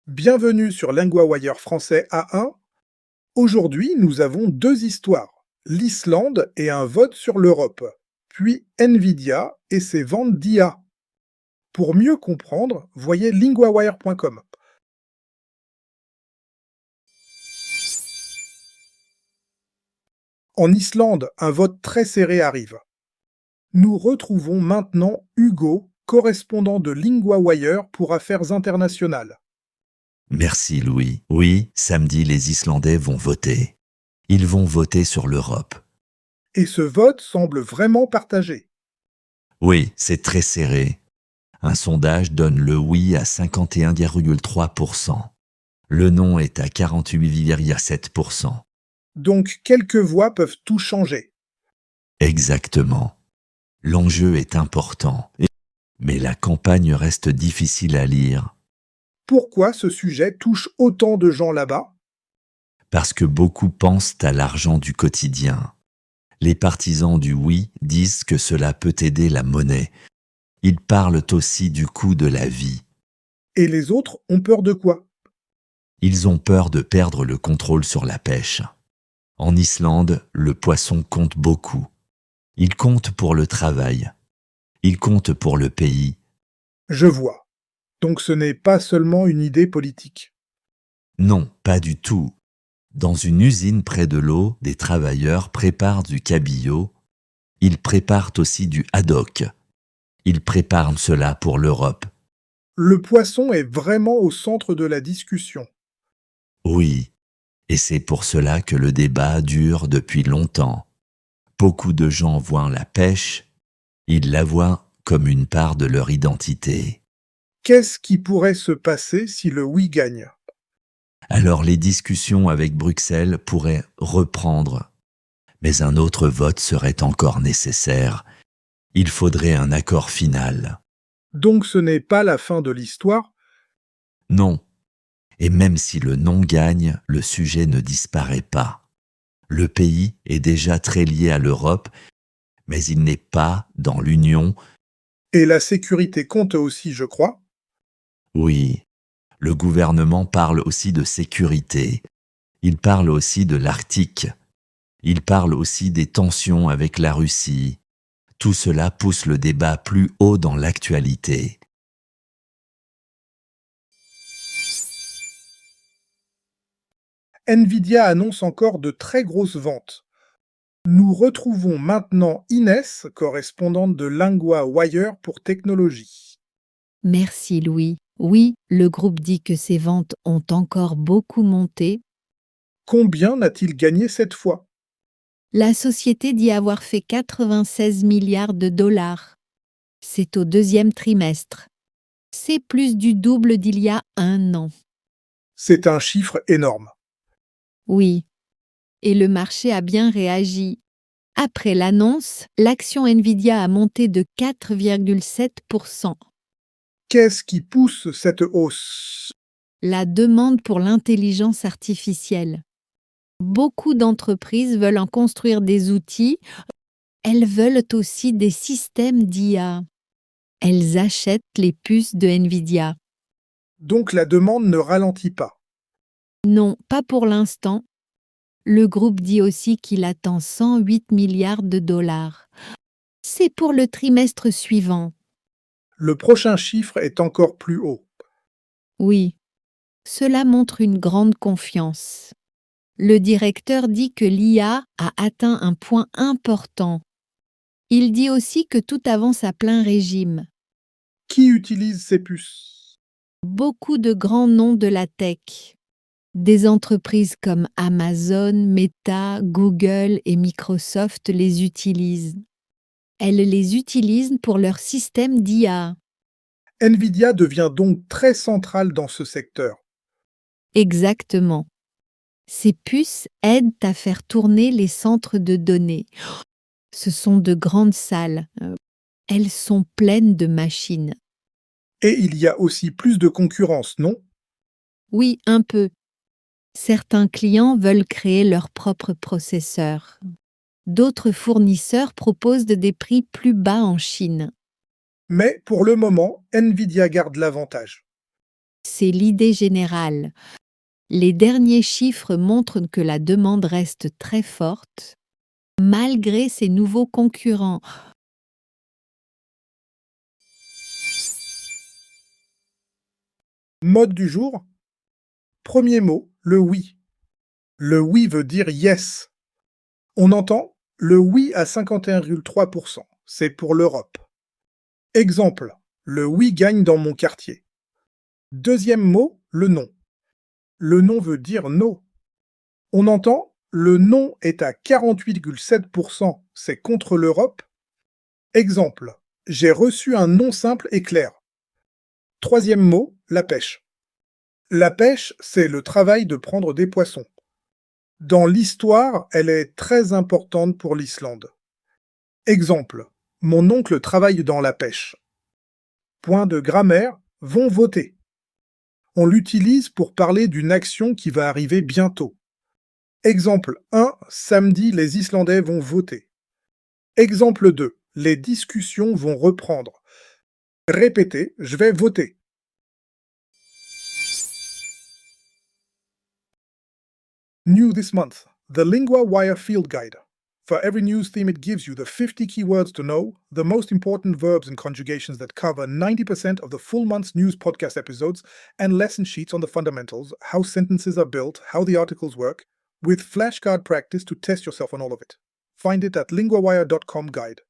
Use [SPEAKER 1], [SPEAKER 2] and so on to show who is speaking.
[SPEAKER 1] Bienvenue sur LinguaWire français A1. Aujourd'hui, nous avons deux histoires, l'Islande et un vote sur l'Europe, puis Nvidia et ses ventes d'IA. Pour mieux comprendre, voyez linguawire.com. En Islande, un vote très serré arrive. Nous retrouvons maintenant Hugo, correspondant de LinguaWire pour Affaires internationales.
[SPEAKER 2] Merci Louis. Oui, samedi les Islandais vont voter. Ils vont voter sur l'Europe.
[SPEAKER 1] Et ce vote semble vraiment partagé.
[SPEAKER 2] Oui, c'est très serré. Un sondage donne le oui à 51,3%. Le non est à 48,7%.
[SPEAKER 1] Donc quelques voix peuvent tout changer.
[SPEAKER 2] Exactement. L'enjeu est important. Mais la campagne reste difficile à lire.
[SPEAKER 1] Pourquoi ce sujet touche autant de gens là-bas?
[SPEAKER 2] Parce que beaucoup pensent à l'argent du quotidien. Les partisans du oui disent que cela peut aider la monnaie. Ils parlent aussi du coût de la vie.
[SPEAKER 1] Et les autres ont peur de quoi?
[SPEAKER 2] Ils ont peur de perdre le contrôle sur la pêche. En Islande, le poisson compte beaucoup. Il compte pour le travail. Il compte pour le pays.
[SPEAKER 1] Je vois. Donc ce n'est pas seulement une idée politique.
[SPEAKER 2] Non, pas du tout. Dans une usine près de l'eau, des travailleurs préparent du cabillaud. Ils préparent aussi du haddock. Ils préparent cela pour l'Europe.
[SPEAKER 1] Le poisson est vraiment au centre de la discussion.
[SPEAKER 2] Oui, et c'est pour cela que le débat dure depuis longtemps. Beaucoup de gens voient la pêche, ils la voient comme une part de leur identité.
[SPEAKER 1] Qu'est-ce qui pourrait se passer si le oui gagne?
[SPEAKER 2] Alors les discussions avec Bruxelles pourraient reprendre. Mais un autre vote serait encore nécessaire. Il faudrait un accord final.
[SPEAKER 1] Donc ce n'est pas la fin de l'histoire?
[SPEAKER 2] Non. Et même si le non gagne, le sujet ne disparaît pas. Le pays est déjà très lié à l'Europe, mais il n'est pas dans l'Union.
[SPEAKER 1] Et la sécurité compte aussi, je crois.
[SPEAKER 2] Oui, le gouvernement parle aussi de sécurité. Il parle aussi de l'Arctique. Il parle aussi des tensions avec la Russie. Tout cela pousse le débat plus haut dans l'actualité.
[SPEAKER 1] Nvidia annonce encore de très grosses ventes. Nous retrouvons maintenant Inès, correspondante de LinguaWire pour technologie.
[SPEAKER 3] Merci Louis. Oui, le groupe dit que ses ventes ont encore beaucoup monté.
[SPEAKER 1] Combien n'a-t-il gagné cette fois?
[SPEAKER 3] La société dit avoir fait 96 milliards de dollars. C'est au deuxième trimestre. C'est plus du double d'il y a un an.
[SPEAKER 1] C'est un chiffre énorme.
[SPEAKER 3] Oui. Et le marché a bien réagi. Après l'annonce, l'action Nvidia a monté de 4,7%.
[SPEAKER 1] Qu'est-ce qui pousse cette hausse?
[SPEAKER 3] La demande pour l'intelligence artificielle. Beaucoup d'entreprises veulent en construire des outils. Elles veulent aussi des systèmes d'IA. Elles achètent les puces de Nvidia.
[SPEAKER 1] Donc la demande ne ralentit pas.
[SPEAKER 3] Non, pas pour l'instant. Le groupe dit aussi qu'il attend 108 milliards de dollars. C'est pour le trimestre suivant.
[SPEAKER 1] Le prochain chiffre est encore plus haut.
[SPEAKER 3] Oui, cela montre une grande confiance. Le directeur dit que l'IA a atteint un point important. Il dit aussi que tout avance à plein régime.
[SPEAKER 1] Qui utilise ces puces?
[SPEAKER 3] Beaucoup de grands noms de la tech. Des entreprises comme Amazon, Meta, Google et Microsoft les utilisent. Elles les utilisent pour leur système d'IA.
[SPEAKER 1] Nvidia devient donc très centrale dans ce secteur.
[SPEAKER 3] Exactement. Ces puces aident à faire tourner les centres de données. Ce sont de grandes salles. Elles sont pleines de machines.
[SPEAKER 1] Et il y a aussi plus de concurrence, non?
[SPEAKER 3] Oui, un peu. Certains clients veulent créer leur propre processeur. D'autres fournisseurs proposent des prix plus bas en Chine.
[SPEAKER 1] Mais pour le moment, Nvidia garde l'avantage.
[SPEAKER 3] C'est l'idée générale. Les derniers chiffres montrent que la demande reste très forte, malgré ces nouveaux concurrents.
[SPEAKER 1] Mode du jour. Premier mot, le oui. Le oui veut dire yes. On entend le oui à 51,3%. C'est pour l'Europe. Exemple, le oui gagne dans mon quartier. Deuxième mot, le non. Le non veut dire no. On entend le non est à 48,7%. C'est contre l'Europe. Exemple, j'ai reçu un non simple et clair. Troisième mot, la pêche. La pêche, c'est le travail de prendre des poissons. Dans l'histoire, elle est très importante pour l'Islande. Exemple, mon oncle travaille dans la pêche. Point de grammaire, vont voter. On l'utilise pour parler d'une action qui va arriver bientôt. Exemple 1, samedi, les Islandais vont voter. Exemple 2, les discussions vont reprendre. Répétez, je vais voter. New this month, the LinguaWire Field Guide. For every news theme, it gives you the 50 keywords to know, the most important verbs and conjugations that cover 90% of the full month's news podcast episodes, and lesson sheets on the fundamentals, how sentences are built, how the articles work, with flashcard practice to test yourself on all of it. Find it at linguawire.com guide.